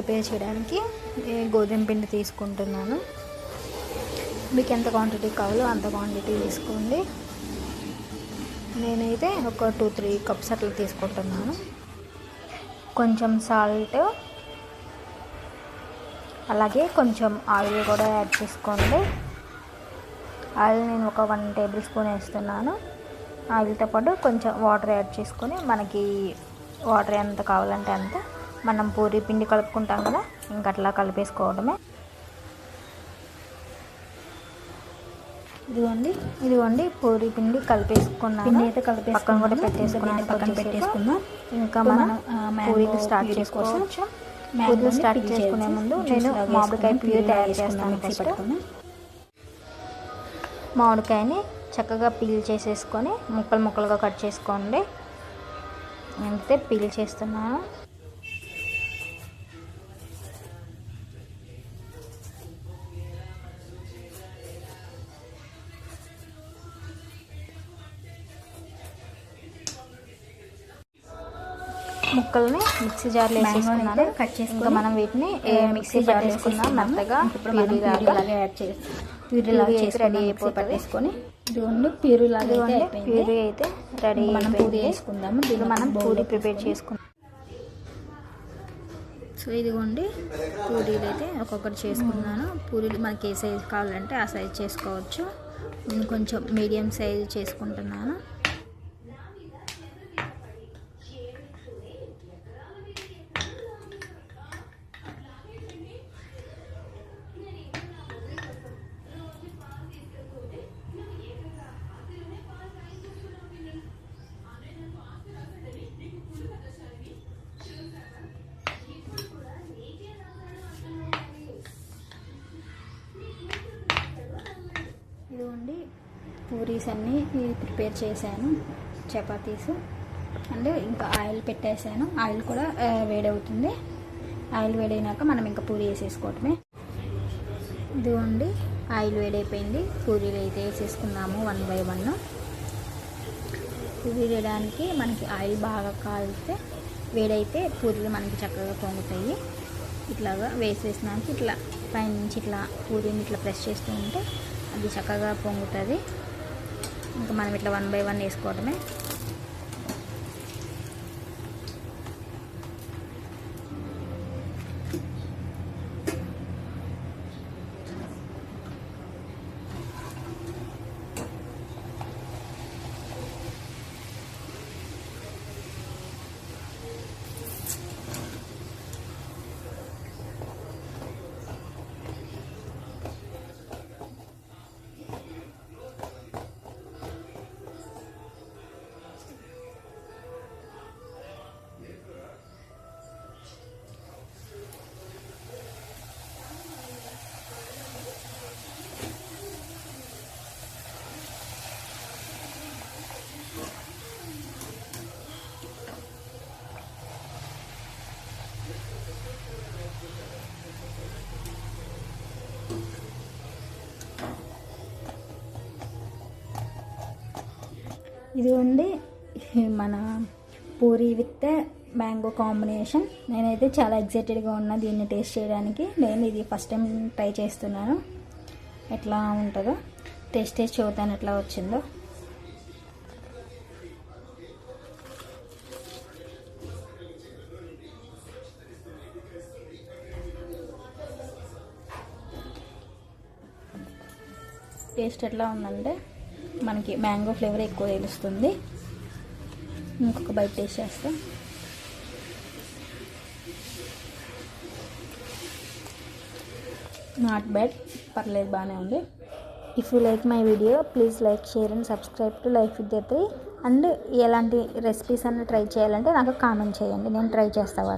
Prepare చేయడానికి గోధుమ పిండి తీసుకుంటున్నాను. మీకు ఎంత క్వాంటిటీ కావాలో అంత క్వాంటిటీ తీసుకోండి. నేనైతే ఒక 2-3 కప్స్ అట్లా తీసుకుంటున్నాను. కొంచెం సాల్ట్, అలాగే కొంచెం ఆయిల్ కూడా యాడ్ చేసుకోండి. ఆయిల్ నేను ఒక 1 టేబుల్ స్పూన్ వేస్తున్నాను. ఆయిల్తో పాటు కొంచెం వాటర్ యాడ్ చేసుకొని, మనకి వాటర్ ఎంత కావాలంటే అంత, మనం పూరీ పిండి కలుపుకుంటాం కదా, ఇంకట్లా కలిపేసుకోవడమే. ఇదిగోండి పూరీ పిండి కలిపేసుకున్నాను. పిండి అయితే పక్కన కూడా పెట్టేసుకున్నాం. ఇంకా మనం పూరీలు స్టార్ట్ చేసుకోవచ్చు. పూరీలు స్టార్ట్ చేసుకునే ముందు నేను మామిడికాయ ప్యూరీ తయారు చేస్తాను. ఫస్ట్ మామిడికాయని చక్కగా పీల్ చేసేసుకొని ముక్కలుగా కట్ చేసుకోండి. అయితే పీల్ చేస్తున్నాను. ముక్కల్ని మిక్సీ జార్లో వేసుకున్నాను. కట్ చేసి ఇంకా మనం వీటిని మిక్సీ జార్ వేసుకున్నాం మెత్తగా. ప్యూరీ రెడీ అయిపోతుంది. ఇదిగోండి ప్యూరీ అయితే రెడీ. మనం పూరీ వేసుకుందాము. దీన్ని మనం పూరీ ప్రిపేర్ చేసుకుందాం. సో ఇదిగోండి పూరీలు అయితే ఒక్కొక్కటి చేసుకున్నాను. పూరీలు మనకి ఏ సైజు కావాలంటే ఆ సైజు చేసుకోవచ్చు. నేను కొంచెం మీడియం సైజు చేసుకుంటున్నాను. ఇదిగోండి పూరీస్ అన్నీ ప్రిపేర్ చేశాను. చపాతీస్ అండ్ ఇంకా ఆయిల్ పెట్టేసాను. ఆయిల్ కూడా వేడవుతుంది. ఆయిల్ వేడైనాక మనం ఇంకా పూరీ వేసేసుకోవటమే. ఇదిగోండి ఆయిల్ వేడైపోయింది. పూరీలు అయితే వేసేసుకున్నాము 1 by 1. పూరీ వేయడానికి మనకి ఆయిల్ బాగా కాలితే వేడైతే పూరీలు మనకి చక్కగా పొంగుతాయి. ఇట్లాగా వేసేసినాక ఇట్లా పైనుంచి ఇట్లా పూరీని ఇట్లా ప్రెస్ చేస్తూ ఉంటే అది చక్కగా పొంగుతుంది. ఇంకా మనం ఇట్లా 1 by 1 వేసుకోవడమే. ఇదిగోండి మన పూరీ విత్ మ్యాంగో కాంబినేషన్. నేనైతే చాలా ఎక్సైటెడ్గా ఉన్నా దీన్ని టేస్ట్ చేయడానికి. నేను ఇది ఫస్ట్ టైం ట్రై చేస్తున్నాను. ఎట్లా ఉంటుందో టేస్ట్ చూద్దాను ఎట్లా వచ్చిందో. టేస్ట్ ఎట్లా ఉందంటే మనకి మ్యాంగో ఫ్లేవర్ ఎక్కువ తెలుస్తుంది. ఇంకొక బైట్ టేస్ట్ చేస్తాం. నాట్ బ్యాడ్, పర్లేదు, బాగానే ఉంది. If you like my video please like, share and subscribe to life with Jatri. And ఎలాంటి రెసిపీస్ అన్నీ ట్రై చేయాలంటే నాకు కామెంట్ చేయండి, నేను ట్రై చేస్తాను.